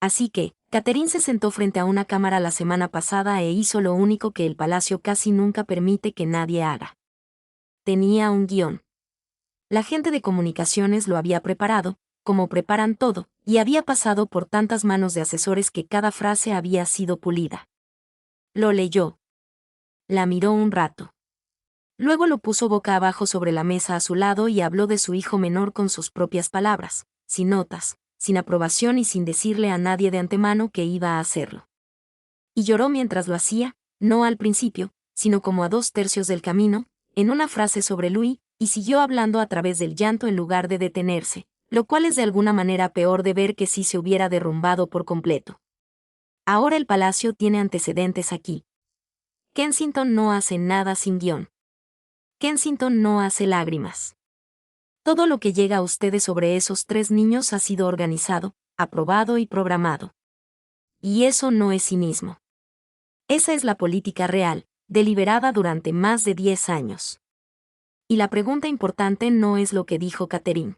Así que, Catherine se sentó frente a una cámara la semana pasada e hizo lo único que el palacio casi nunca permite que nadie haga. Tenía un guión. La gente de comunicaciones lo había preparado, como preparan todo, y había pasado por tantas manos de asesores que cada frase había sido pulida. Lo leyó. La miró un rato. Luego lo puso boca abajo sobre la mesa a su lado y habló de su hijo menor con sus propias palabras, sin notas, sin aprobación y sin decirle a nadie de antemano que iba a hacerlo. Y lloró mientras lo hacía, no al principio, sino como a 2/3 del camino, en una frase sobre Louis, y siguió hablando a través del llanto en lugar de detenerse, lo cual es de alguna manera peor de ver que si se hubiera derrumbado por completo. Ahora el palacio tiene antecedentes aquí. Kensington no hace nada sin guión. Kensington no hace lágrimas. Todo lo que llega a ustedes sobre esos 3 niños ha sido organizado, aprobado y programado. Y eso no es cinismo. Esa es la política real, deliberada durante más de 10 años. Y la pregunta importante no es lo que dijo Catherine.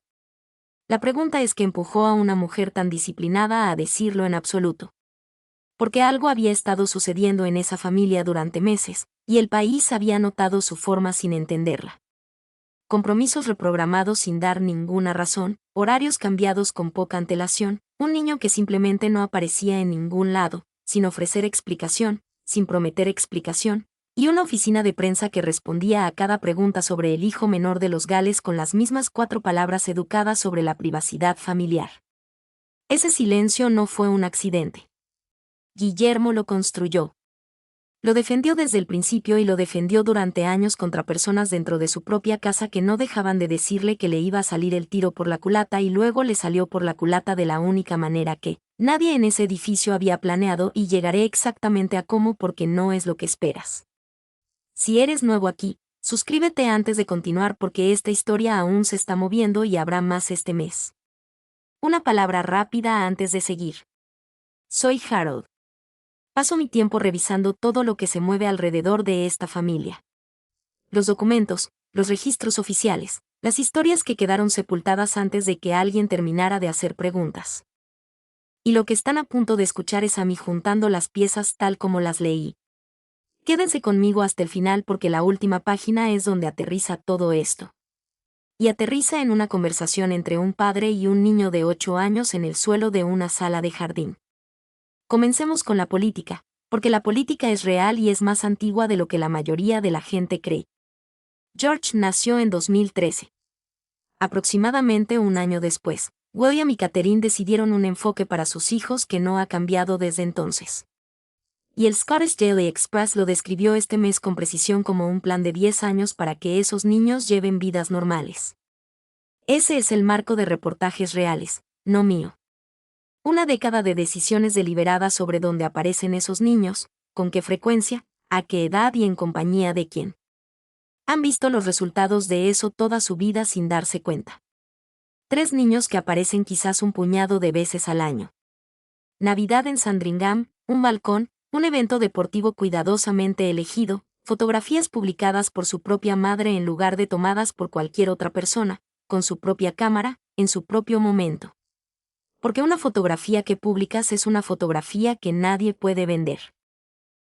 La pregunta es qué empujó a una mujer tan disciplinada a decirlo en absoluto. Porque algo había estado sucediendo en esa familia durante meses, y el país había notado su forma sin entenderla. Compromisos reprogramados sin dar ninguna razón, horarios cambiados con poca antelación, un niño que simplemente no aparecía en ningún lado, sin ofrecer explicación, sin prometer explicación, y una oficina de prensa que respondía a cada pregunta sobre el hijo menor de los Gales con las mismas 4 palabras educadas sobre la privacidad familiar. Ese silencio no fue un accidente. Guillermo lo construyó. Lo defendió desde el principio y lo defendió durante años contra personas dentro de su propia casa que no dejaban de decirle que le iba a salir el tiro por la culata y luego le salió por la culata de la única manera que nadie en ese edificio había planeado y llegaré exactamente a cómo porque no es lo que esperas. Si eres nuevo aquí, suscríbete antes de continuar porque esta historia aún se está moviendo y habrá más este mes. Una palabra rápida antes de seguir. Soy Harold. Paso mi tiempo revisando todo lo que se mueve alrededor de esta familia. Los documentos, los registros oficiales, las historias que quedaron sepultadas antes de que alguien terminara de hacer preguntas. Y lo que están a punto de escuchar es a mí juntando las piezas tal como las leí. Quédense conmigo hasta el final porque la última página es donde aterriza todo esto. Y aterriza en una conversación entre un padre y un niño de 8 años en el suelo de una sala de jardín. Comencemos con la política, porque la política es real y es más antigua de lo que la mayoría de la gente cree. George nació en 2013. Aproximadamente un año después, William y Catherine decidieron un enfoque para sus hijos que no ha cambiado desde entonces. Y el Scottish Daily Express lo describió este mes con precisión como un plan de 10 años para que esos niños lleven vidas normales. Ese es el marco de reportajes reales, no mío. Una década de decisiones deliberadas sobre dónde aparecen esos niños, con qué frecuencia, a qué edad y en compañía de quién. Han visto los resultados de eso toda su vida sin darse cuenta. 3 niños que aparecen quizás un puñado de veces al año. Navidad en Sandringham, un balcón, un evento deportivo cuidadosamente elegido, fotografías publicadas por su propia madre en lugar de tomadas por cualquier otra persona, con su propia cámara, en su propio momento. Porque una fotografía que publicas es una fotografía que nadie puede vender.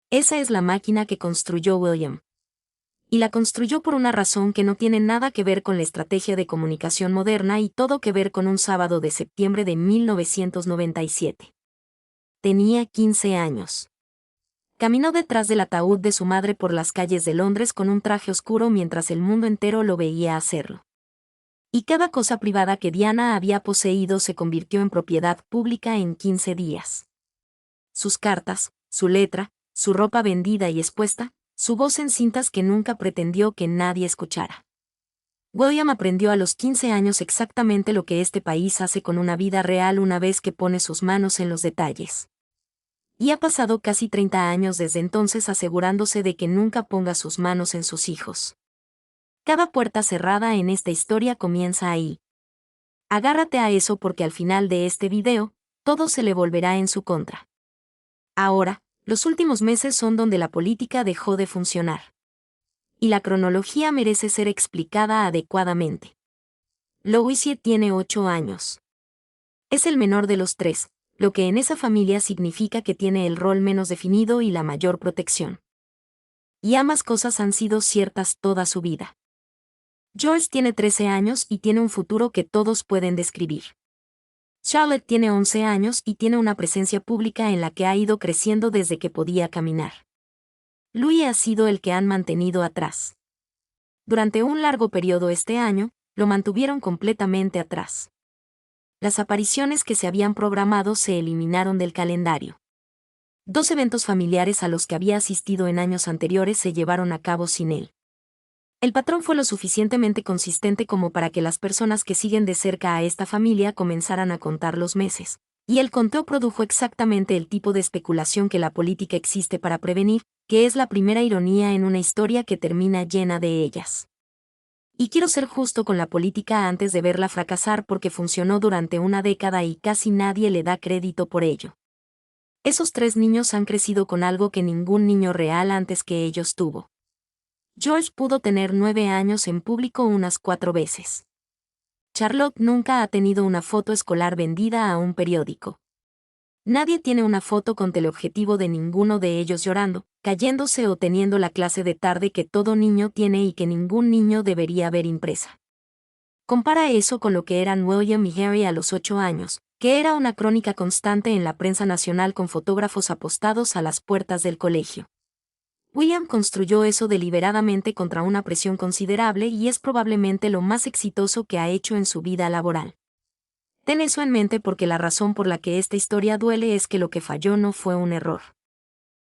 Esa es la máquina que construyó William. Y la construyó por una razón que no tiene nada que ver con la estrategia de comunicación moderna y todo que ver con un sábado de septiembre de 1997. Tenía 15 años. Caminó detrás del ataúd de su madre por las calles de Londres con un traje oscuro mientras el mundo entero lo veía hacerlo. Y cada cosa privada que Diana había poseído se convirtió en propiedad pública en 15 días. Sus cartas, su letra, su ropa vendida y expuesta, su voz en cintas que nunca pretendió que nadie escuchara. William aprendió a los 15 años exactamente lo que este país hace con una vida real una vez que pone sus manos en los detalles. Y ha pasado casi 30 años desde entonces asegurándose de que nunca ponga sus manos en sus hijos. Cada puerta cerrada en esta historia comienza ahí. Agárrate a eso porque al final de este video, todo se le volverá en su contra. Ahora, los últimos meses son donde la política dejó de funcionar. Y la cronología merece ser explicada adecuadamente. Louis tiene 8 años. Es el menor de los 3, lo que en esa familia significa que tiene el rol menos definido y la mayor protección. Y ambas cosas han sido ciertas toda su vida. George tiene 13 años y tiene un futuro que todos pueden describir. Charlotte tiene 11 años y tiene una presencia pública en la que ha ido creciendo desde que podía caminar. Louis ha sido el que han mantenido atrás. Durante un largo periodo este año, lo mantuvieron completamente atrás. Las apariciones que se habían programado se eliminaron del calendario. 2 eventos familiares a los que había asistido en años anteriores se llevaron a cabo sin él. El patrón fue lo suficientemente consistente como para que las personas que siguen de cerca a esta familia comenzaran a contar los meses, y el conteo produjo exactamente el tipo de especulación que la política existe para prevenir, que es la primera ironía en una historia que termina llena de ellas. Y quiero ser justo con la política antes de verla fracasar porque funcionó durante una década y casi nadie le da crédito por ello. Esos 3 niños han crecido con algo que ningún niño real antes que ellos tuvo. George pudo tener 9 años en público unas 4 veces. Charlotte nunca ha tenido una foto escolar vendida a un periódico. Nadie tiene una foto con teleobjetivo de ninguno de ellos llorando, cayéndose o teniendo la clase de tarde que todo niño tiene y que ningún niño debería ver impresa. Compara eso con lo que eran William y Harry a los 8 años, que era una crónica constante en la prensa nacional con fotógrafos apostados a las puertas del colegio. William construyó eso deliberadamente contra una presión considerable y es probablemente lo más exitoso que ha hecho en su vida laboral. Ten eso en mente porque la razón por la que esta historia duele es que lo que falló no fue un error.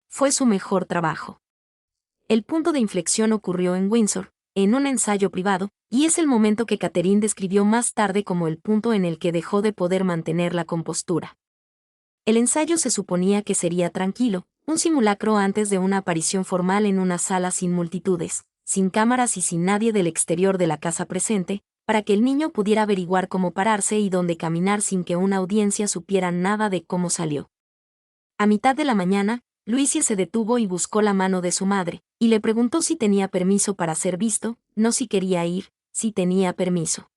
Fue su mejor trabajo. El punto de inflexión ocurrió en Windsor, en un ensayo privado, y es el momento que Catherine describió más tarde como el punto en el que dejó de poder mantener la compostura. El ensayo se suponía que sería tranquilo, un simulacro antes de una aparición formal en una sala sin multitudes, sin cámaras y sin nadie del exterior de la casa presente, para que el niño pudiera averiguar cómo pararse y dónde caminar sin que una audiencia supiera nada de cómo salió. A mitad de la mañana, Lucy se detuvo y buscó la mano de su madre, y le preguntó si tenía permiso para ser visto, no si quería ir, si tenía permiso.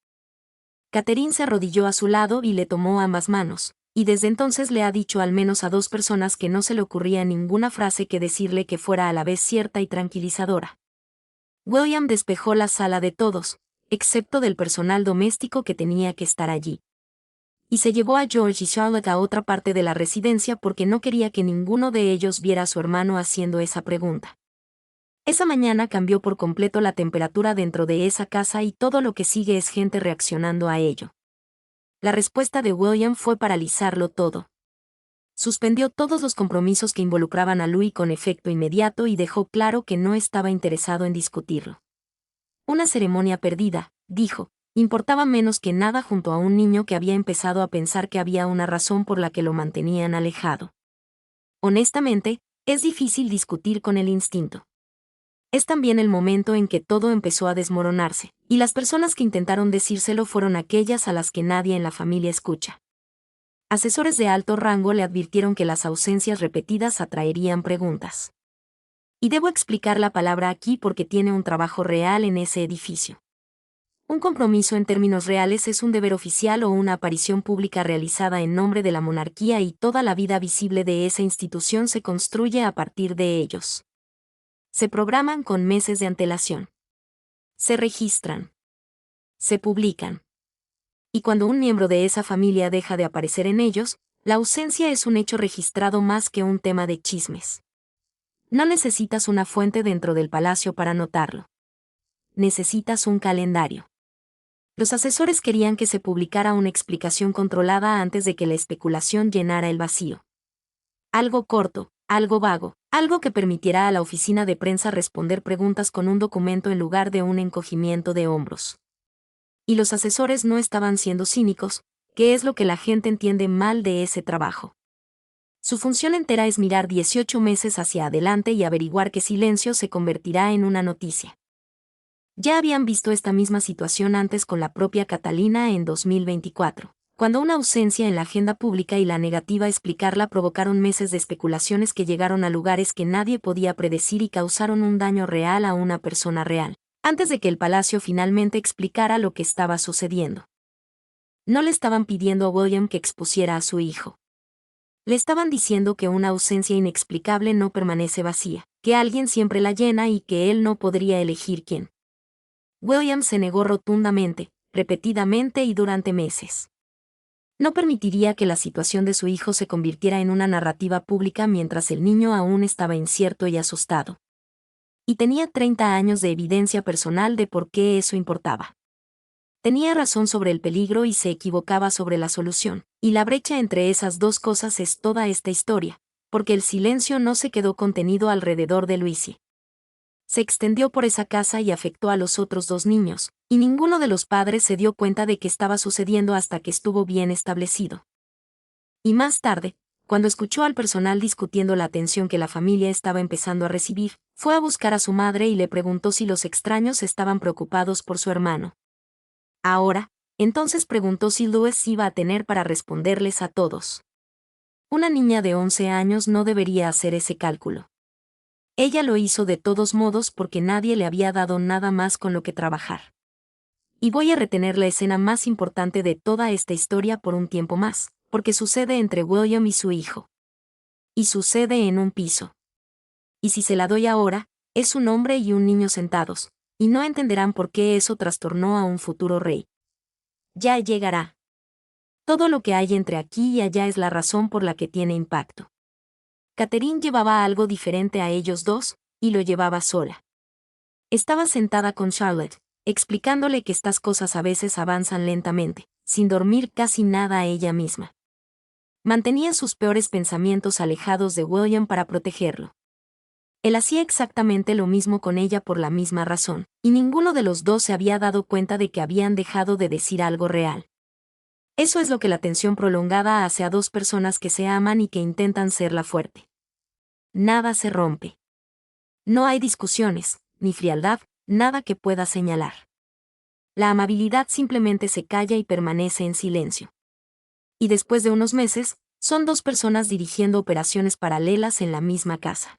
Catherine se arrodilló a su lado y le tomó ambas manos, y desde entonces le ha dicho al menos a 2 personas que no se le ocurría ninguna frase que decirle que fuera a la vez cierta y tranquilizadora. William despejó la sala de todos, excepto del personal doméstico que tenía que estar allí. Y se llevó a George y Charlotte a otra parte de la residencia porque no quería que ninguno de ellos viera a su hermano haciendo esa pregunta. Esa mañana cambió por completo la temperatura dentro de esa casa y todo lo que sigue es gente reaccionando a ello. La respuesta de William fue paralizarlo todo. Suspendió todos los compromisos que involucraban a Louis con efecto inmediato y dejó claro que no estaba interesado en discutirlo. Una ceremonia perdida, dijo, importaba menos que nada junto a un niño que había empezado a pensar que había una razón por la que lo mantenían alejado. Honestamente, es difícil discutir con el instinto. Es también el momento en que todo empezó a desmoronarse, y las personas que intentaron decírselo fueron aquellas a las que nadie en la familia escucha. Asesores de alto rango le advirtieron que las ausencias repetidas atraerían preguntas. Y debo explicar la palabra aquí porque tiene un trabajo real en ese edificio. Un compromiso en términos reales es un deber oficial o una aparición pública realizada en nombre de la monarquía y toda la vida visible de esa institución se construye a partir de ellos. Se programan con meses de antelación. Se registran. Se publican. Y cuando un miembro de esa familia deja de aparecer en ellos, la ausencia es un hecho registrado más que un tema de chismes. No necesitas una fuente dentro del palacio para notarlo. Necesitas un calendario. Los asesores querían que se publicara una explicación controlada antes de que la especulación llenara el vacío. Algo corto, algo vago, algo que permitiera a la oficina de prensa responder preguntas con un documento en lugar de un encogimiento de hombros. Y los asesores no estaban siendo cínicos, que es lo que la gente entiende mal de ese trabajo. Su función entera es mirar 18 meses hacia adelante y averiguar qué silencio se convertirá en una noticia. Ya habían visto esta misma situación antes con la propia Catalina en 2024, cuando una ausencia en la agenda pública y la negativa a explicarla provocaron meses de especulaciones que llegaron a lugares que nadie podía predecir y causaron un daño real a una persona real, antes de que el palacio finalmente explicara lo que estaba sucediendo. No le estaban pidiendo a William que expusiera a su hijo. Le estaban diciendo que una ausencia inexplicable no permanece vacía, que alguien siempre la llena y que él no podría elegir quién. William se negó rotundamente, repetidamente y durante meses. No permitiría que la situación de su hijo se convirtiera en una narrativa pública mientras el niño aún estaba incierto y asustado. Y tenía 30 años de evidencia personal de por qué eso importaba. Tenía razón sobre el peligro y se equivocaba sobre la solución, y la brecha entre esas dos cosas es toda esta historia, porque el silencio no se quedó contenido alrededor de Lucy. Se extendió por esa casa y afectó a los otros dos niños, y ninguno de los padres se dio cuenta de que estaba sucediendo hasta que estuvo bien establecido. Y más tarde, cuando escuchó al personal discutiendo la atención que la familia estaba empezando a recibir, fue a buscar a su madre y le preguntó si los extraños estaban preocupados por su hermano. Ahora, entonces preguntó si Louis iba a tener para responderles a todos. Una niña de 11 años no debería hacer ese cálculo. Ella lo hizo de todos modos porque nadie le había dado nada más con lo que trabajar. Y voy a retener la escena más importante de toda esta historia por un tiempo más, porque sucede entre William y su hijo. Y sucede en un piso. Y si se la doy ahora, es un hombre y un niño sentados, y no entenderán por qué eso trastornó a un futuro rey. Ya llegará. Todo lo que hay entre aquí y allá es la razón por la que tiene impacto. Catherine llevaba algo diferente a ellos dos, y lo llevaba sola. Estaba sentada con Charlotte, explicándole que estas cosas a veces avanzan lentamente, sin dormir casi nada a ella misma. Mantenía sus peores pensamientos alejados de William para protegerlo. Él hacía exactamente lo mismo con ella por la misma razón, y ninguno de los dos se había dado cuenta de que habían dejado de decir algo real. Eso es lo que la tensión prolongada hace a dos personas que se aman y que intentan serla fuerte. Nada se rompe. No hay discusiones, ni frialdad, nada que pueda señalar. La amabilidad simplemente se calla y permanece en silencio. Y después de unos meses, son dos personas dirigiendo operaciones paralelas en la misma casa.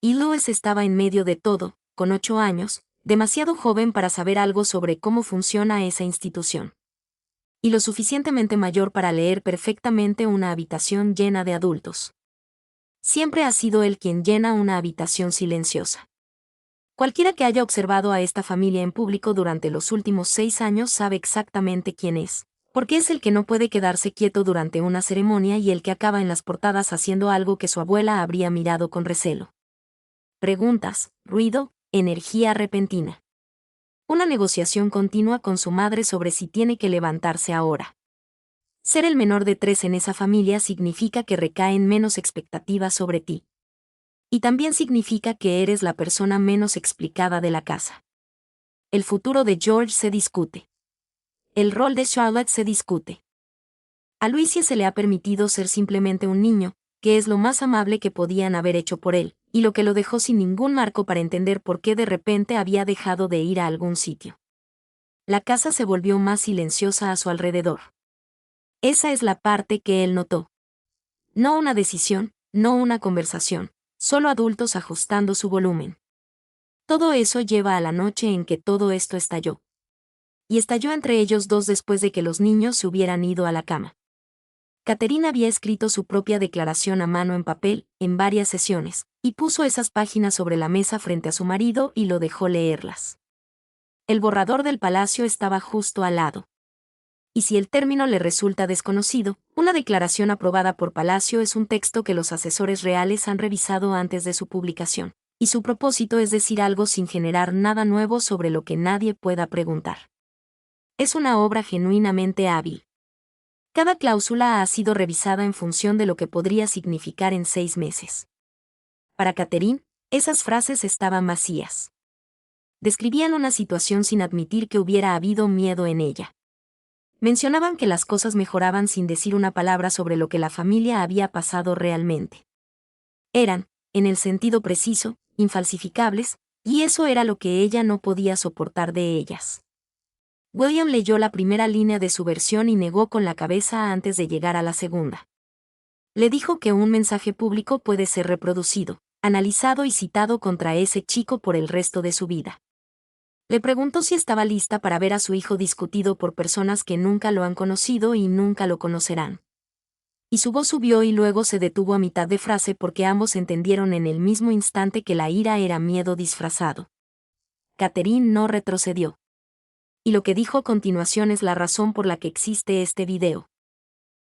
Y Louis estaba en medio de todo, con 8 años, demasiado joven para saber algo sobre cómo funciona esa institución. Y lo suficientemente mayor para leer perfectamente una habitación llena de adultos. Siempre ha sido él quien llena una habitación silenciosa. Cualquiera que haya observado a esta familia en público durante los últimos 6 años sabe exactamente quién es, porque es el que no puede quedarse quieto durante una ceremonia y el que acaba en las portadas haciendo algo que su abuela habría mirado con recelo. Preguntas, ruido, energía repentina. Una negociación continua con su madre sobre si tiene que levantarse ahora. Ser el menor de 3 en esa familia significa que recaen menos expectativas sobre ti. Y también significa que eres la persona menos explicada de la casa. El futuro de George se discute. El rol de Charlotte se discute. A Lucy se le ha permitido ser simplemente un niño, que es lo más amable que podían haber hecho por él, y lo que lo dejó sin ningún marco para entender por qué de repente había dejado de ir a algún sitio. La casa se volvió más silenciosa a su alrededor. Esa es la parte que él notó. No una decisión, no una conversación, solo adultos ajustando su volumen. Todo eso lleva a la noche en que todo esto estalló. Y estalló entre ellos dos después de que los niños se hubieran ido a la cama. Catherine había escrito su propia declaración a mano en papel, en varias sesiones, y puso esas páginas sobre la mesa frente a su marido y lo dejó leerlas. El borrador del palacio estaba justo al lado. Y si el término le resulta desconocido, una declaración aprobada por Palacio es un texto que los asesores reales han revisado antes de su publicación, y su propósito es decir algo sin generar nada nuevo sobre lo que nadie pueda preguntar. Es una obra genuinamente hábil. Cada cláusula ha sido revisada en función de lo que podría significar en 6 meses. Para Catherine, esas frases estaban vacías. Describían una situación sin admitir que hubiera habido miedo en ella. Mencionaban que las cosas mejoraban sin decir una palabra sobre lo que la familia había pasado realmente. Eran, en el sentido preciso, infalsificables, y eso era lo que ella no podía soportar de ellas. William leyó la primera línea de su versión y negó con la cabeza antes de llegar a la segunda. Le dijo que un mensaje público puede ser reproducido, analizado y citado contra ese chico por el resto de su vida. Le preguntó si estaba lista para ver a su hijo discutido por personas que nunca lo han conocido y nunca lo conocerán. Y su voz subió y luego se detuvo a mitad de frase porque ambos entendieron en el mismo instante que la ira era miedo disfrazado. Catherine no retrocedió. Y lo que dijo a continuación es la razón por la que existe este video.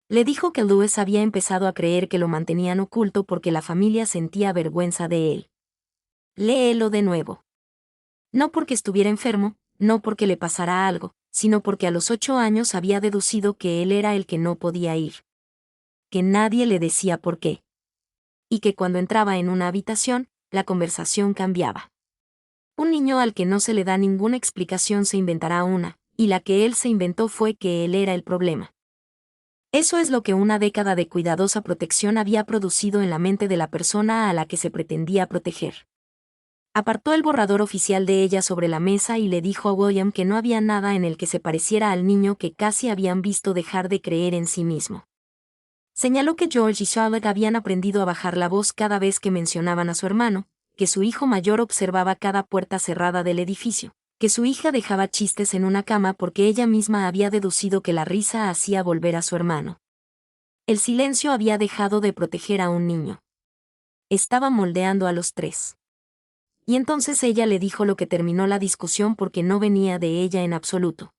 Le dijo que Louis había empezado a creer que lo mantenían oculto porque la familia sentía vergüenza de él. Léelo de nuevo. No porque estuviera enfermo, no porque le pasara algo, sino porque a los 8 años había deducido que él era el que no podía ir. Que nadie le decía por qué. Y que cuando entraba en una habitación, la conversación cambiaba. Un niño al que no se le da ninguna explicación se inventará una, y la que él se inventó fue que él era el problema. Eso es lo que una década de cuidadosa protección había producido en la mente de la persona a la que se pretendía proteger. Apartó el borrador oficial de ella sobre la mesa y le dijo a William que no había nada en el que se pareciera al niño que casi habían visto dejar de creer en sí mismo. Señaló que George y Charlotte habían aprendido a bajar la voz cada vez que mencionaban a su hermano, que su hijo mayor observaba cada puerta cerrada del edificio, que su hija dejaba chistes en una cama porque ella misma había deducido que la risa hacía volver a su hermano. El silencio había dejado de proteger a un niño. Estaba moldeando a los tres. Y entonces ella le dijo lo que terminó la discusión porque no venía de ella en absoluto.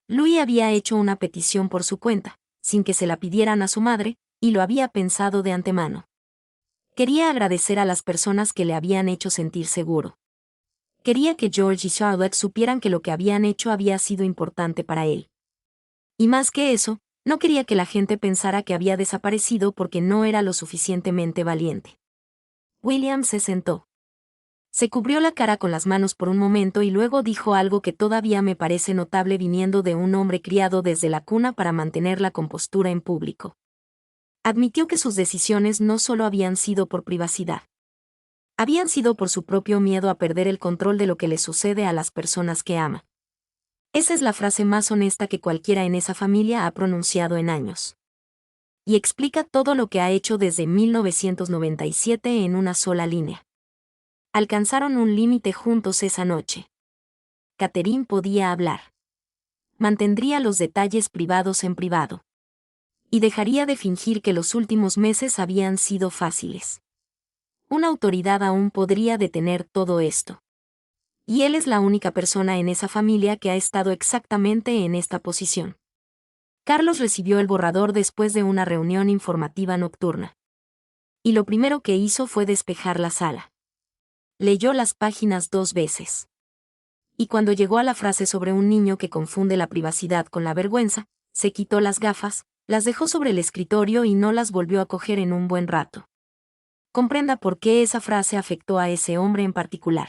Louis había hecho una petición por su cuenta, sin que se la pidieran a su madre, y lo había pensado de antemano. Quería agradecer a las personas que le habían hecho sentir seguro. Quería que George y Charlotte supieran que lo que habían hecho había sido importante para él. Y más que eso, no quería que la gente pensara que había desaparecido porque no era lo suficientemente valiente. William se sentó. Se cubrió la cara con las manos por un momento y luego dijo algo que todavía me parece notable viniendo de un hombre criado desde la cuna para mantener la compostura en público. Admitió que sus decisiones no solo habían sido por privacidad. Habían sido por su propio miedo a perder el control de lo que le sucede a las personas que ama. Esa es la frase más honesta que cualquiera en esa familia ha pronunciado en años. Y explica todo lo que ha hecho desde 1997 en una sola línea. Alcanzaron un límite juntos esa noche. Catherine podía hablar. Mantendría los detalles privados en privado. Y dejaría de fingir que los últimos meses habían sido fáciles. Una autoridad aún podría detener todo esto. Y él es la única persona en esa familia que ha estado exactamente en esta posición. Carlos recibió el borrador después de una reunión informativa nocturna. Y lo primero que hizo fue despejar la sala. Leyó las páginas 2 veces. Y cuando llegó a la frase sobre un niño que confunde la privacidad con la vergüenza, se quitó las gafas, las dejó sobre el escritorio y no las volvió a coger en un buen rato. Comprenda por qué esa frase afectó a ese hombre en particular.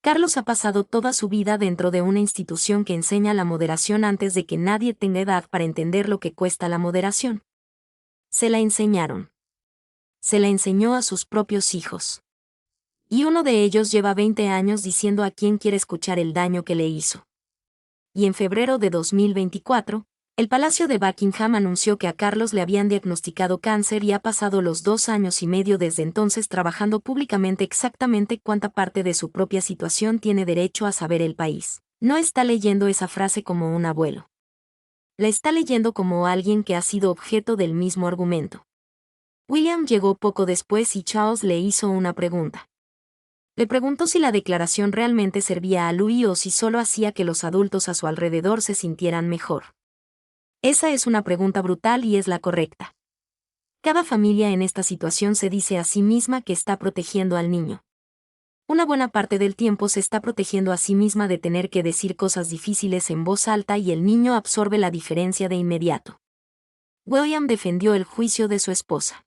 Carlos ha pasado toda su vida dentro de una institución que enseña la moderación antes de que nadie tenga edad para entender lo que cuesta la moderación. Se la enseñaron. Se la enseñó a sus propios hijos. Y uno de ellos lleva 20 años diciendo a quién quiere escuchar el daño que le hizo. Y en febrero de 2024, el Palacio de Buckingham anunció que a Carlos le habían diagnosticado cáncer y ha pasado los 2 años y medio desde entonces trabajando públicamente exactamente cuánta parte de su propia situación tiene derecho a saber el país. No está leyendo esa frase como un abuelo. La está leyendo como alguien que ha sido objeto del mismo argumento. William llegó poco después y Charles le hizo una pregunta. Le preguntó si la declaración realmente servía a Louis o si solo hacía que los adultos a su alrededor se sintieran mejor. Esa es una pregunta brutal y es la correcta. Cada familia en esta situación se dice a sí misma que está protegiendo al niño. Una buena parte del tiempo se está protegiendo a sí misma de tener que decir cosas difíciles en voz alta y el niño absorbe la diferencia de inmediato. William defendió el juicio de su esposa.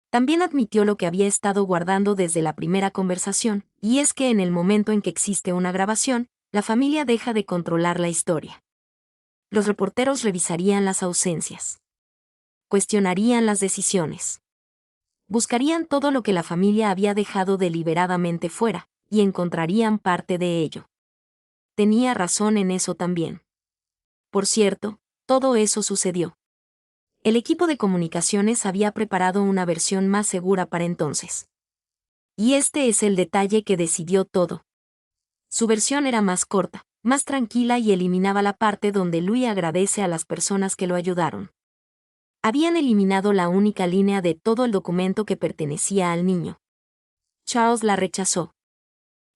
También admitió lo que había estado guardando desde la primera conversación, y es que en el momento en que existe una grabación, la familia deja de controlar la historia. Los reporteros revisarían las ausencias. Cuestionarían las decisiones. Buscarían todo lo que la familia había dejado deliberadamente fuera, y encontrarían parte de ello. Tenía razón en eso también. Por cierto, todo eso sucedió. El equipo de comunicaciones había preparado una versión más segura para entonces. Y este es el detalle que decidió todo. Su versión era más corta, más tranquila y eliminaba la parte donde Louis agradece a las personas que lo ayudaron. Habían eliminado la única línea de todo el documento que pertenecía al niño. Charles la rechazó.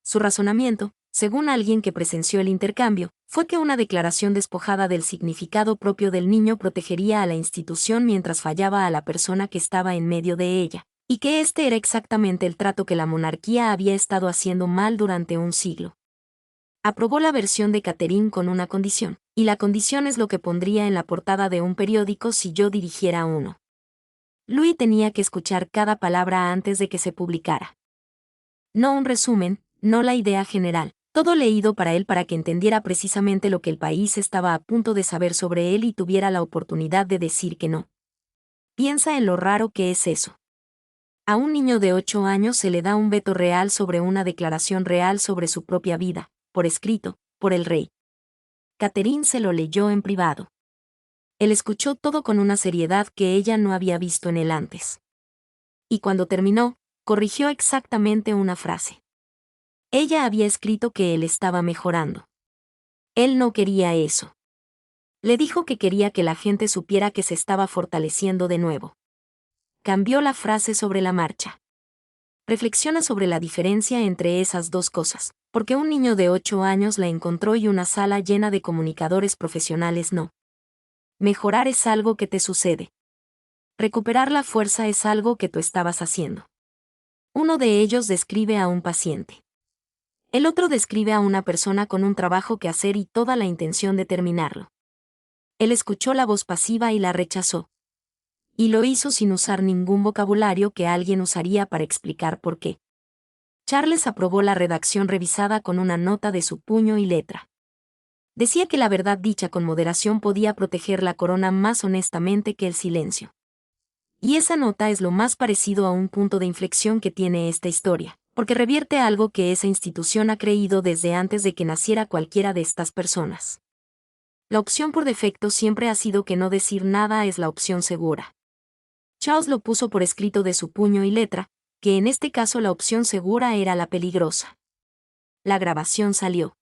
Su razonamiento, según alguien que presenció el intercambio, fue que una declaración despojada del significado propio del niño protegería a la institución mientras fallaba a la persona que estaba en medio de ella, y que este era exactamente el trato que la monarquía había estado haciendo mal durante un siglo. Aprobó la versión de Catherine con una condición, y la condición es lo que pondría en la portada de un periódico si yo dirigiera uno. Louis tenía que escuchar cada palabra antes de que se publicara. No un resumen, no la idea general, todo leído para él para que entendiera precisamente lo que el país estaba a punto de saber sobre él y tuviera la oportunidad de decir que no. Piensa en lo raro que es eso. A un niño de 8 años se le da un veto real sobre una declaración real sobre su propia vida, por escrito, por el rey. Catherine se lo leyó en privado. Él escuchó todo con una seriedad que ella no había visto en él antes. Y cuando terminó, corrigió exactamente una frase. Ella había escrito que él estaba mejorando. Él no quería eso. Le dijo que quería que la gente supiera que se estaba fortaleciendo de nuevo. Cambió la frase sobre la marcha. Reflexiona sobre la diferencia entre esas dos cosas, porque un niño de 8 años la encontró y una sala llena de comunicadores profesionales no. Mejorar es algo que te sucede. Recuperar la fuerza es algo que tú estabas haciendo. Uno de ellos describe a un paciente. El otro describe a una persona con un trabajo que hacer y toda la intención de terminarlo. Él escuchó la voz pasiva y la rechazó. Y lo hizo sin usar ningún vocabulario que alguien usaría para explicar por qué. Charles aprobó la redacción revisada con una nota de su puño y letra. Decía que la verdad dicha con moderación podía proteger la corona más honestamente que el silencio. Y esa nota es lo más parecido a un punto de inflexión que tiene esta historia, porque revierte algo que esa institución ha creído desde antes de que naciera cualquiera de estas personas. La opción por defecto siempre ha sido que no decir nada es la opción segura. Charles lo puso por escrito de su puño y letra, que en este caso la opción segura era la peligrosa. La grabación salió.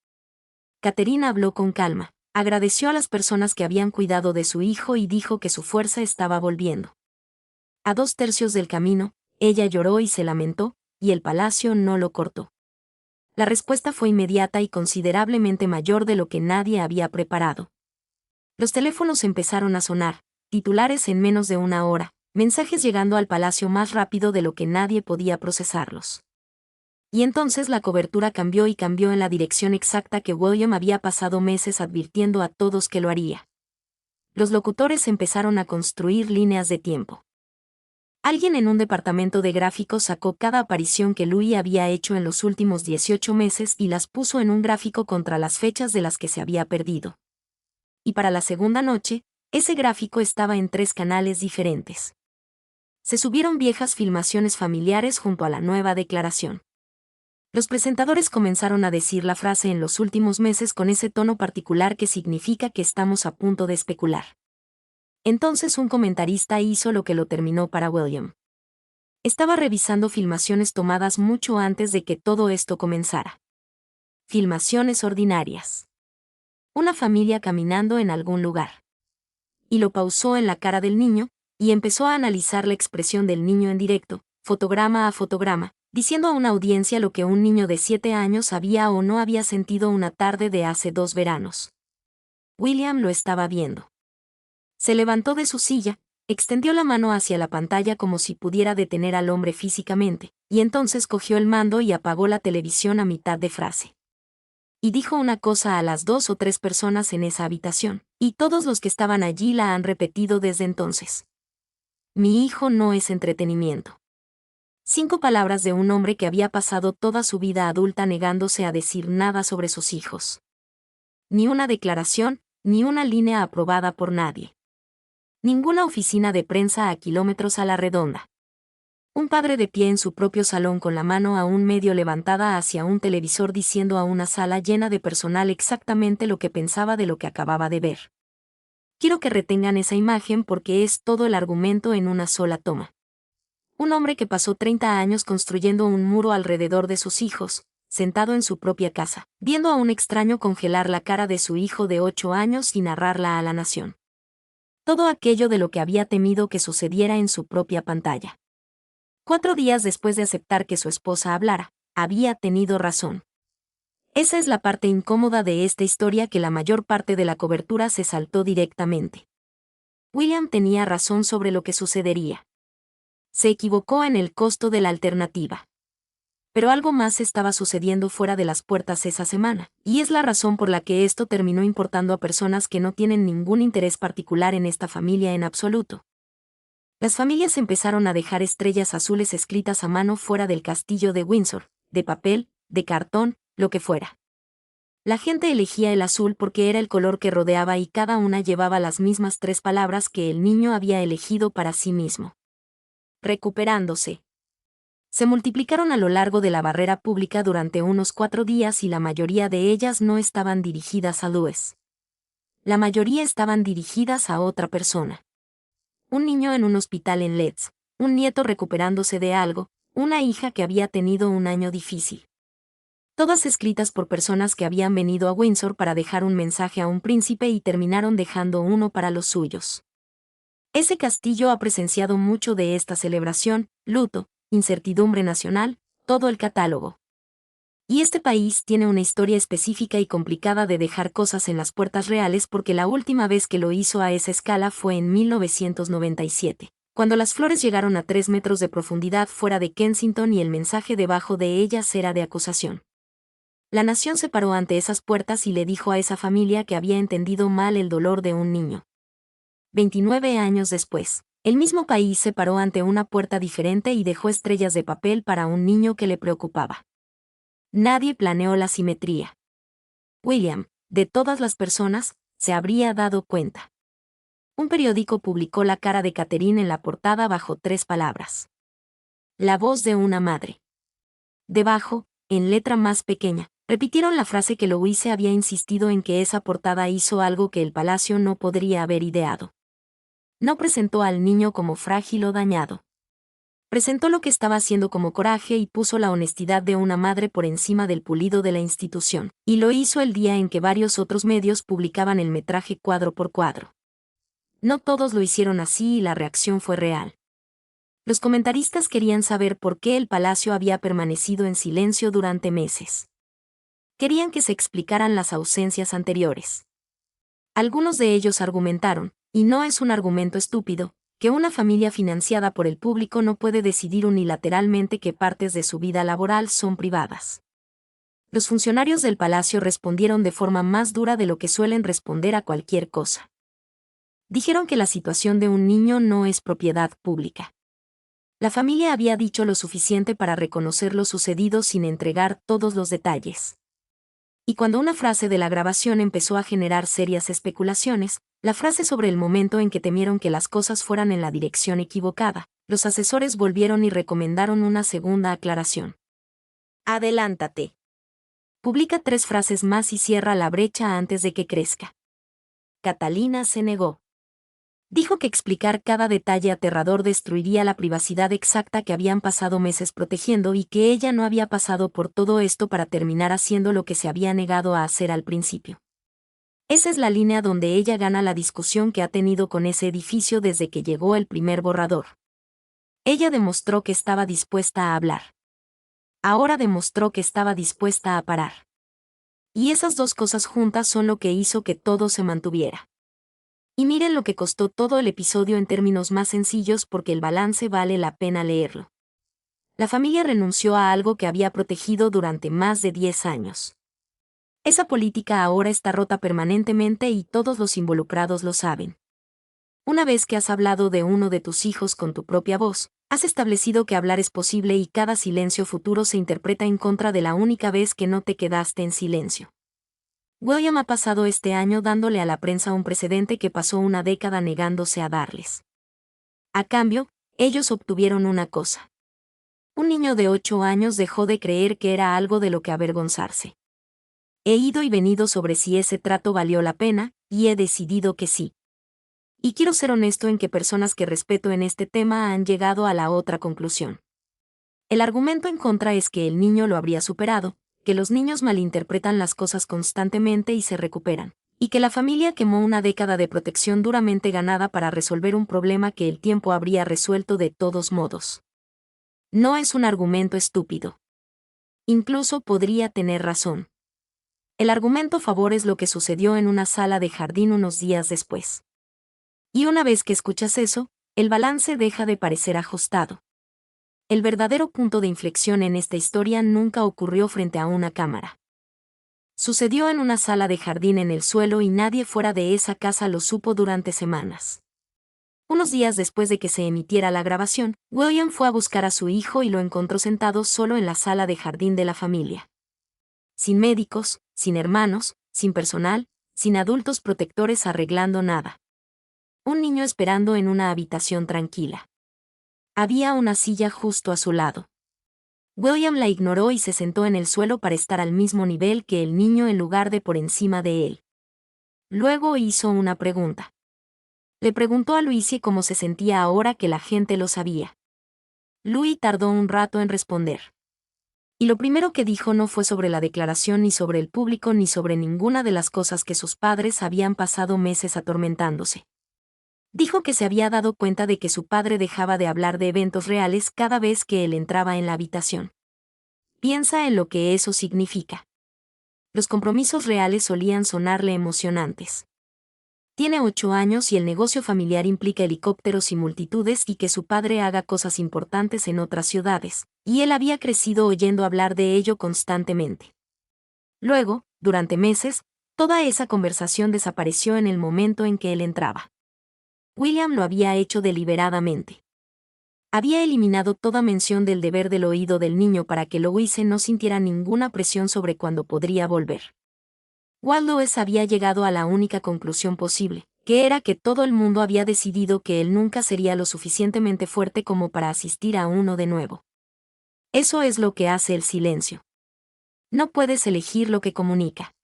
Catherine habló con calma, agradeció a las personas que habían cuidado de su hijo y dijo que su fuerza estaba volviendo. A 2/3 del camino, ella lloró y se lamentó, y el palacio no lo cortó. La respuesta fue inmediata y considerablemente mayor de lo que nadie había preparado. Los teléfonos empezaron a sonar, titulares en menos de una hora, mensajes llegando al palacio más rápido de lo que nadie podía procesarlos. Y entonces la cobertura cambió y cambió en la dirección exacta que William había pasado meses advirtiendo a todos que lo haría. Los locutores empezaron a construir líneas de tiempo. Alguien en un departamento de gráficos sacó cada aparición que Louis había hecho en los últimos 18 meses y las puso en un gráfico contra las fechas de las que se había perdido. Y para la segunda noche, ese gráfico estaba en 3 canales diferentes. Se subieron viejas filmaciones familiares junto a la nueva declaración. Los presentadores comenzaron a decir la frase en los últimos meses con ese tono particular que significa que estamos a punto de especular. Entonces un comentarista hizo lo que lo terminó para William. Estaba revisando filmaciones tomadas mucho antes de que todo esto comenzara. Filmaciones ordinarias. Una familia caminando en algún lugar. Y lo pausó en la cara del niño, y empezó a analizar la expresión del niño en directo, fotograma a fotograma, diciendo a una audiencia lo que un niño de 7 años había o no había sentido una tarde de hace 2 veranos. William lo estaba viendo. Se levantó de su silla, extendió la mano hacia la pantalla como si pudiera detener al hombre físicamente, y entonces cogió el mando y apagó la televisión a mitad de frase. Y dijo una cosa a las 2 o 3 personas en esa habitación, y todos los que estaban allí la han repetido desde entonces. Mi hijo no es entretenimiento. 5 palabras de un hombre que había pasado toda su vida adulta negándose a decir nada sobre sus hijos. Ni una declaración, ni una línea aprobada por nadie. Ninguna oficina de prensa a kilómetros a la redonda. Un padre de pie en su propio salón con la mano aún medio levantada hacia un televisor diciendo a una sala llena de personal exactamente lo que pensaba de lo que acababa de ver. Quiero que retengan esa imagen porque es todo el argumento en una sola toma. Un hombre que pasó 30 años construyendo un muro alrededor de sus hijos, sentado en su propia casa, viendo a un extraño congelar la cara de su hijo de 8 años y narrarla a la nación. Todo aquello de lo que había temido que sucediera en su propia pantalla. 4 días después de aceptar que su esposa hablara, había tenido razón. Esa es la parte incómoda de esta historia, que la mayor parte de la cobertura se saltó directamente. William tenía razón sobre lo que sucedería. Se equivocó en el costo de la alternativa. Pero algo más estaba sucediendo fuera de las puertas esa semana, y es la razón por la que esto terminó importando a personas que no tienen ningún interés particular en esta familia en absoluto. Las familias empezaron a dejar estrellas azules escritas a mano fuera del castillo de Windsor, de papel, de cartón, lo que fuera. La gente elegía el azul porque era el color que rodeaba y cada una llevaba las mismas 3 palabras que el niño había elegido para sí mismo. Recuperándose. Se multiplicaron a lo largo de la barrera pública durante unos 4 días y la mayoría de ellas no estaban dirigidas a Louis. La mayoría estaban dirigidas a otra persona. Un niño en un hospital en Leeds, un nieto recuperándose de algo, una hija que había tenido un año difícil. Todas escritas por personas que habían venido a Windsor para dejar un mensaje a un príncipe y terminaron dejando uno para los suyos. Ese castillo ha presenciado mucho de esta celebración, luto, incertidumbre nacional, todo el catálogo. Y este país tiene una historia específica y complicada de dejar cosas en las puertas reales, porque la última vez que lo hizo a esa escala fue en 1997, cuando las flores llegaron a 3 metros de profundidad fuera de Kensington y el mensaje debajo de ellas era de acusación. La nación se paró ante esas puertas y le dijo a esa familia que había entendido mal el dolor de un niño. 29 años después, el mismo país se paró ante una puerta diferente y dejó estrellas de papel para un niño que le preocupaba. Nadie planeó la simetría. William, de todas las personas, se habría dado cuenta. Un periódico publicó la cara de Catherine en la portada bajo 3 palabras. La voz de una madre. Debajo, en letra más pequeña, repitieron la frase que Louise había insistido en, que esa portada hizo algo que el palacio no podría haber ideado. No presentó al niño como frágil o dañado. Presentó lo que estaba haciendo como coraje y puso la honestidad de una madre por encima del pulido de la institución, y lo hizo el día en que varios otros medios publicaban el metraje cuadro por cuadro. No todos lo hicieron así y la reacción fue real. Los comentaristas querían saber por qué el palacio había permanecido en silencio durante meses. Querían que se explicaran las ausencias anteriores. Algunos de ellos argumentaron, y no es un argumento estúpido, que una familia financiada por el público no puede decidir unilateralmente qué partes de su vida laboral son privadas. Los funcionarios del palacio respondieron de forma más dura de lo que suelen responder a cualquier cosa. Dijeron que la situación de un niño no es propiedad pública. La familia había dicho lo suficiente para reconocer lo sucedido sin entregar todos los detalles. Y cuando una frase de la grabación empezó a generar serias especulaciones, la frase sobre el momento en que temieron que las cosas fueran en la dirección equivocada, los asesores volvieron y recomendaron una segunda aclaración. Adelántate. Publica 3 frases más y cierra la brecha antes de que crezca. Catalina se negó. Dijo que explicar cada detalle aterrador destruiría la privacidad exacta que habían pasado meses protegiendo y que ella no había pasado por todo esto para terminar haciendo lo que se había negado a hacer al principio. Esa es la línea donde ella gana la discusión que ha tenido con ese edificio desde que llegó el primer borrador. Ella demostró que estaba dispuesta a hablar. Ahora demostró que estaba dispuesta a parar. Y esas 2 cosas juntas son lo que hizo que todo se mantuviera. Y miren lo que costó todo el episodio en términos más sencillos, porque el balance vale la pena leerlo. La familia renunció a algo que había protegido durante más de 10 años. Esa política ahora está rota permanentemente y todos los involucrados lo saben. Una vez que has hablado de uno de tus hijos con tu propia voz, has establecido que hablar es posible y cada silencio futuro se interpreta en contra de la única vez que no te quedaste en silencio. William ha pasado este año dándole a la prensa un precedente que pasó una década negándose a darles. A cambio, ellos obtuvieron una cosa. Un niño de 8 años dejó de creer que era algo de lo que avergonzarse. He ido y venido sobre si ese trato valió la pena, y he decidido que sí. Y quiero ser honesto en que personas que respeto en este tema han llegado a la otra conclusión. El argumento en contra es que el niño lo habría superado, que los niños malinterpretan las cosas constantemente y se recuperan, y que la familia quemó una década de protección duramente ganada para resolver un problema que el tiempo habría resuelto de todos modos. No es un argumento estúpido. Incluso podría tener razón. El argumento a favor es lo que sucedió en una sala de jardín unos días después. Y una vez que escuchas eso, el balance deja de parecer ajustado. El verdadero punto de inflexión en esta historia nunca ocurrió frente a una cámara. Sucedió en una sala de jardín en el suelo y nadie fuera de esa casa lo supo durante semanas. Unos días después de que se emitiera la grabación, William fue a buscar a su hijo y lo encontró sentado solo en la sala de jardín de la familia. Sin médicos, sin hermanos, sin personal, sin adultos protectores arreglando nada. Un niño esperando en una habitación tranquila. Había una silla justo a su lado. William la ignoró y se sentó en el suelo para estar al mismo nivel que el niño en lugar de por encima de él. Luego hizo una pregunta. Le preguntó a Louise cómo se sentía ahora que la gente lo sabía. Louis tardó un rato en responder. Y lo primero que dijo no fue sobre la declaración ni sobre el público ni sobre ninguna de las cosas que sus padres habían pasado meses atormentándose. Dijo que se había dado cuenta de que su padre dejaba de hablar de eventos reales cada vez que él entraba en la habitación. Piensa en lo que eso significa. Los compromisos reales solían sonarle emocionantes. Tiene 8 años y el negocio familiar implica helicópteros y multitudes y que su padre haga cosas importantes en otras ciudades, y él había crecido oyendo hablar de ello constantemente. Luego, durante meses, toda esa conversación desapareció en el momento en que él entraba. William lo había hecho deliberadamente. Había eliminado toda mención del deber del oído del niño para que Louise no sintiera ninguna presión sobre cuándo podría volver. Louis había llegado a la única conclusión posible, que era que todo el mundo había decidido que él nunca sería lo suficientemente fuerte como para asistir a uno de nuevo. Eso es lo que hace el silencio. No puedes elegir lo que comunica.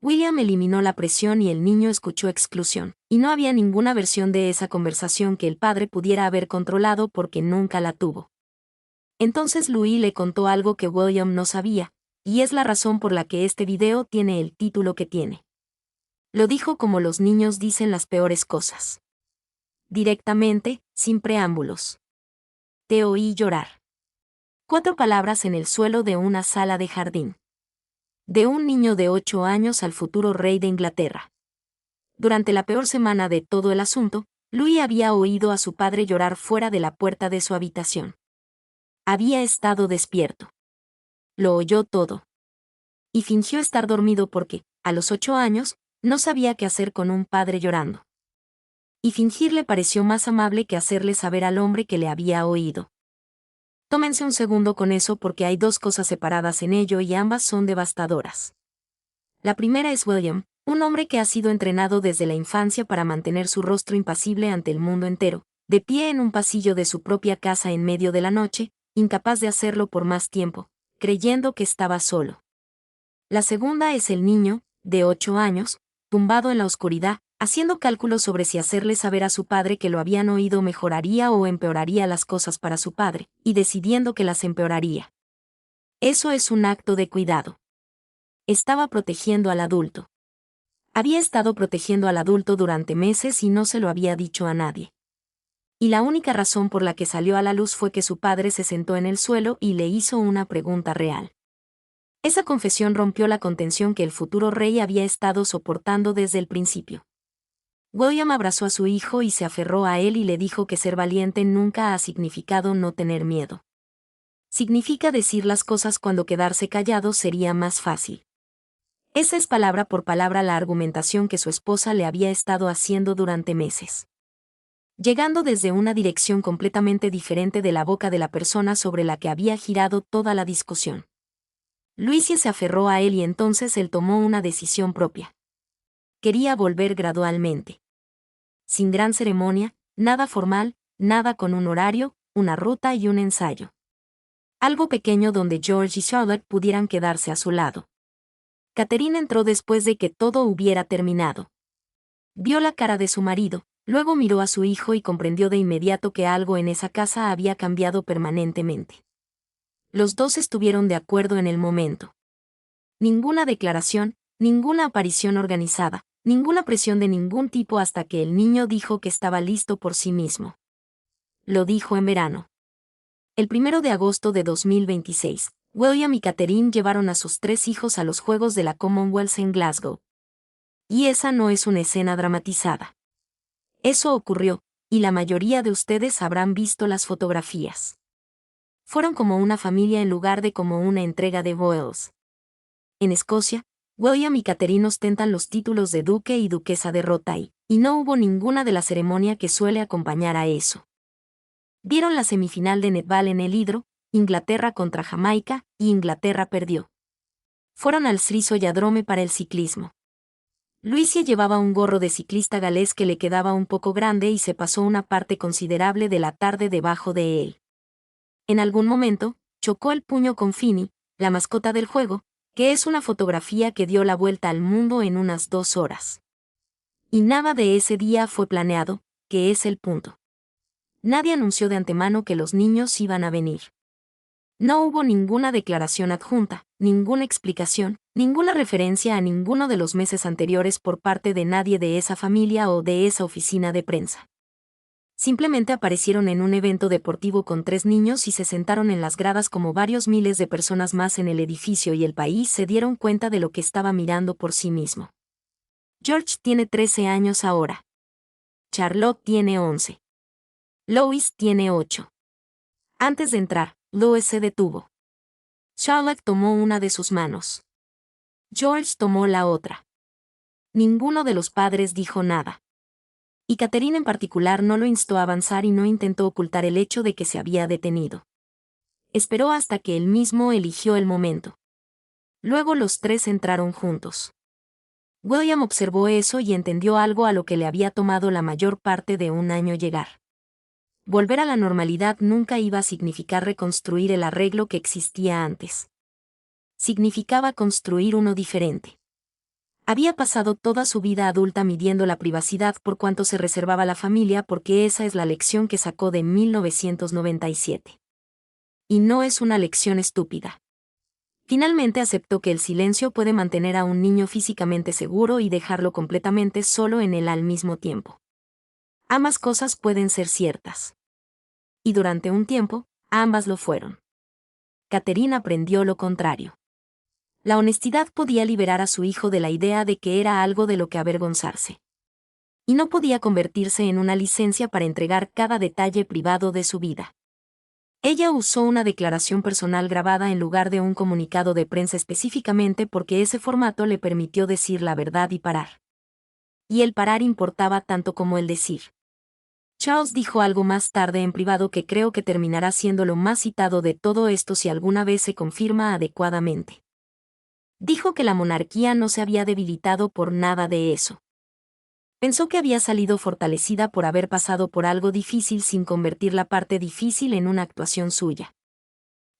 William eliminó la presión y el niño escuchó exclusión, y no había ninguna versión de esa conversación que el padre pudiera haber controlado porque nunca la tuvo. Entonces Louis le contó algo que William no sabía, y es la razón por la que este video tiene el título que tiene. Lo dijo como los niños dicen las peores cosas. Directamente, sin preámbulos. Te oí llorar. 4 palabras en el suelo de una sala de jardín. De un niño de 8 años al futuro rey de Inglaterra. Durante la peor semana de todo el asunto, Louis había oído a su padre llorar fuera de la puerta de su habitación. Había estado despierto. Lo oyó todo. Y fingió estar dormido porque, a los 8 años, no sabía qué hacer con un padre llorando. Y fingir le pareció más amable que hacerle saber al hombre que le había oído. Tómense un segundo con eso porque hay 2 cosas separadas en ello y ambas son devastadoras. La primera es William, un hombre que ha sido entrenado desde la infancia para mantener su rostro impasible ante el mundo entero, de pie en un pasillo de su propia casa en medio de la noche, incapaz de hacerlo por más tiempo, creyendo que estaba solo. La segunda es el niño, de 8 años, tumbado en la oscuridad, haciendo cálculos sobre si hacerle saber a su padre que lo habían oído mejoraría o empeoraría las cosas para su padre, y decidiendo que las empeoraría. Eso es un acto de cuidado. Estaba protegiendo al adulto. Había estado protegiendo al adulto durante meses y no se lo había dicho a nadie. Y la única razón por la que salió a la luz fue que su padre se sentó en el suelo y le hizo una pregunta real. Esa confesión rompió la contención que el futuro rey había estado soportando desde el principio. William abrazó a su hijo y se aferró a él y le dijo que ser valiente nunca ha significado no tener miedo. Significa decir las cosas cuando quedarse callado sería más fácil. Esa es palabra por palabra la argumentación que su esposa le había estado haciendo durante meses. Llegando desde una dirección completamente diferente de la boca de la persona sobre la que había girado toda la discusión. Louise se aferró a él y entonces él tomó una decisión propia. Quería volver gradualmente. Sin gran ceremonia, nada formal, nada con un horario, una ruta y un ensayo. Algo pequeño donde George y Charlotte pudieran quedarse a su lado. Catherine entró después de que todo hubiera terminado. Vio la cara de su marido, luego miró a su hijo y comprendió de inmediato que algo en esa casa había cambiado permanentemente. Los 2 estuvieron de acuerdo en el momento. Ninguna declaración, ninguna aparición organizada, Ninguna presión de ningún tipo hasta que el niño dijo que estaba listo por sí mismo. Lo dijo en verano. El 1 de agosto de 2026, William y Catherine llevaron a sus 3 hijos a los Juegos de la Commonwealth en Glasgow. Y esa no es una escena dramatizada. Eso ocurrió, y la mayoría de ustedes habrán visto las fotografías. Fueron como una familia en lugar de como una entrega de Boels. En Escocia, William y Catherine ostentan los títulos de duque y duquesa de Rothay, y no hubo ninguna de la ceremonia que suele acompañar a eso. Vieron la semifinal de netball en el Hydro, Inglaterra contra Jamaica, y Inglaterra perdió. Fueron al Sri Solladrome para el ciclismo. Luisia llevaba un gorro de ciclista galés que le quedaba un poco grande y se pasó una parte considerable de la tarde debajo de él. En algún momento, chocó el puño con Finny, la mascota del juego, que es una fotografía que dio la vuelta al mundo en unas 2 horas. Y nada de ese día fue planeado, que es el punto. Nadie anunció de antemano que los niños iban a venir. No hubo ninguna declaración adjunta, ninguna explicación, ninguna referencia a ninguno de los meses anteriores por parte de nadie de esa familia o de esa oficina de prensa. Simplemente aparecieron en un evento deportivo con 3 niños y se sentaron en las gradas como varios miles de personas más en el edificio y el país se dieron cuenta de lo que estaba mirando por sí mismo. George tiene 13 años ahora. Charlotte tiene 11. Lois tiene 8. Antes de entrar, Lois se detuvo. Charlotte tomó una de sus manos. George tomó la otra. Ninguno de los padres dijo nada. Y Catherine en particular no lo instó a avanzar y no intentó ocultar el hecho de que se había detenido. Esperó hasta que él mismo eligió el momento. Luego los 3 entraron juntos. William observó eso y entendió algo a lo que le había tomado la mayor parte de un año llegar. Volver a la normalidad nunca iba a significar reconstruir el arreglo que existía antes. Significaba construir uno diferente. Había pasado toda su vida adulta midiendo la privacidad por cuanto se reservaba la familia porque esa es la lección que sacó de 1997. Y no es una lección estúpida. Finalmente aceptó que el silencio puede mantener a un niño físicamente seguro y dejarlo completamente solo en él al mismo tiempo. Ambas cosas pueden ser ciertas. Y durante un tiempo, ambas lo fueron. Catherine aprendió lo contrario. La honestidad podía liberar a su hijo de la idea de que era algo de lo que avergonzarse. Y no podía convertirse en una licencia para entregar cada detalle privado de su vida. Ella usó una declaración personal grabada en lugar de un comunicado de prensa específicamente porque ese formato le permitió decir la verdad y parar. Y el parar importaba tanto como el decir. Charles dijo algo más tarde en privado que creo que terminará siendo lo más citado de todo esto si alguna vez se confirma adecuadamente. Dijo que la monarquía no se había debilitado por nada de eso. Pensó que había salido fortalecida por haber pasado por algo difícil sin convertir la parte difícil en una actuación suya.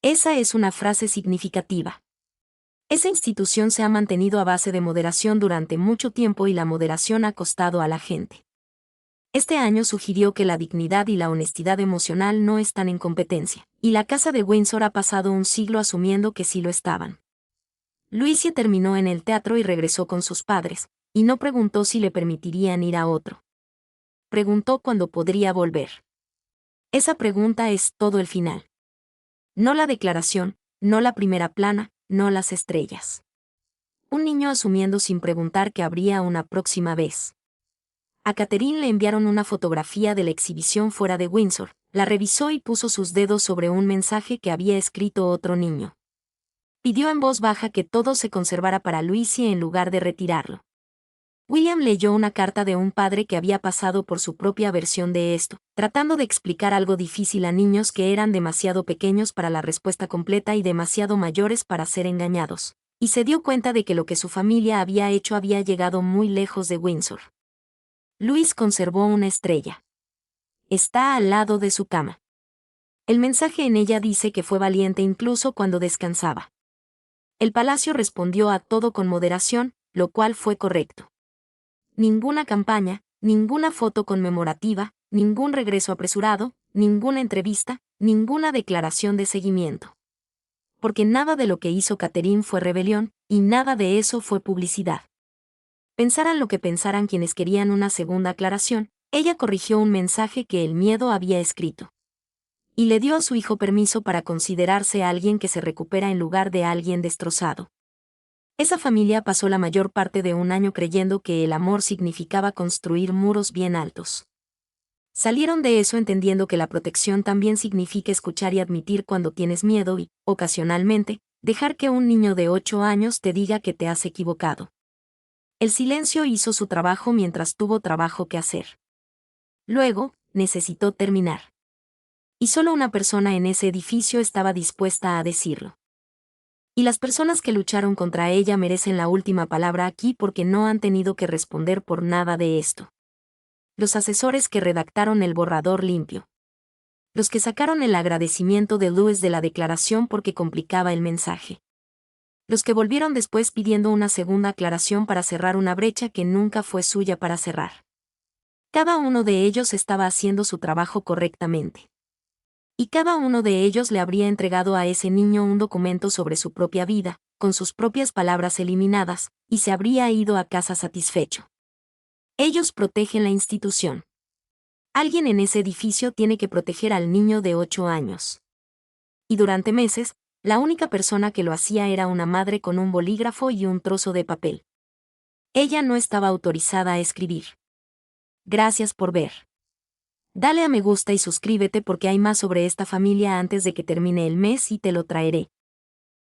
Esa es una frase significativa. Esa institución se ha mantenido a base de moderación durante mucho tiempo y la moderación ha costado a la gente. Este año sugirió que la dignidad y la honestidad emocional no están en competencia, y la casa de Windsor ha pasado un siglo asumiendo que sí lo estaban. Luisia terminó en el teatro y regresó con sus padres, y no preguntó si le permitirían ir a otro. Preguntó cuándo podría volver. Esa pregunta es todo el final. No la declaración, no la primera plana, no las estrellas. Un niño asumiendo sin preguntar que habría una próxima vez. A Catherine le enviaron una fotografía de la exhibición fuera de Windsor, la revisó y puso sus dedos sobre un mensaje que había escrito otro niño. Pidió en voz baja que todo se conservara para Luisia en lugar de retirarlo. William leyó una carta de un padre que había pasado por su propia versión de esto, tratando de explicar algo difícil a niños que eran demasiado pequeños para la respuesta completa y demasiado mayores para ser engañados, y se dio cuenta de que lo que su familia había hecho había llegado muy lejos de Windsor. Luis conservó una estrella. Está al lado de su cama. El mensaje en ella dice que fue valiente incluso cuando descansaba. El palacio respondió a todo con moderación, lo cual fue correcto. Ninguna campaña, ninguna foto conmemorativa, ningún regreso apresurado, ninguna entrevista, ninguna declaración de seguimiento. Porque nada de lo que hizo Catherine fue rebelión, y nada de eso fue publicidad. Pensaran lo que pensaran quienes querían una segunda aclaración, ella corrigió un mensaje que el miedo había escrito. Y le dio a su hijo permiso para considerarse alguien que se recupera en lugar de alguien destrozado. Esa familia pasó la mayor parte de un año creyendo que el amor significaba construir muros bien altos. Salieron de eso entendiendo que la protección también significa escuchar y admitir cuando tienes miedo y, ocasionalmente, dejar que un niño de 8 años te diga que te has equivocado. El silencio hizo su trabajo mientras tuvo trabajo que hacer. Luego, necesitó terminar. Y solo una persona en ese edificio estaba dispuesta a decirlo. Y las personas que lucharon contra ella merecen la última palabra aquí porque no han tenido que responder por nada de esto. Los asesores que redactaron el borrador limpio. Los que sacaron el agradecimiento de Lewis de la declaración porque complicaba el mensaje. Los que volvieron después pidiendo una segunda aclaración para cerrar una brecha que nunca fue suya para cerrar. Cada uno de ellos estaba haciendo su trabajo correctamente. Y cada uno de ellos le habría entregado a ese niño un documento sobre su propia vida, con sus propias palabras eliminadas, y se habría ido a casa satisfecho. Ellos protegen la institución. Alguien en ese edificio tiene que proteger al niño de 8 años. Y durante meses, la única persona que lo hacía era una madre con un bolígrafo y un trozo de papel. Ella no estaba autorizada a escribir. Gracias por ver. Dale a me gusta y suscríbete porque hay más sobre esta familia antes de que termine el mes y te lo traeré.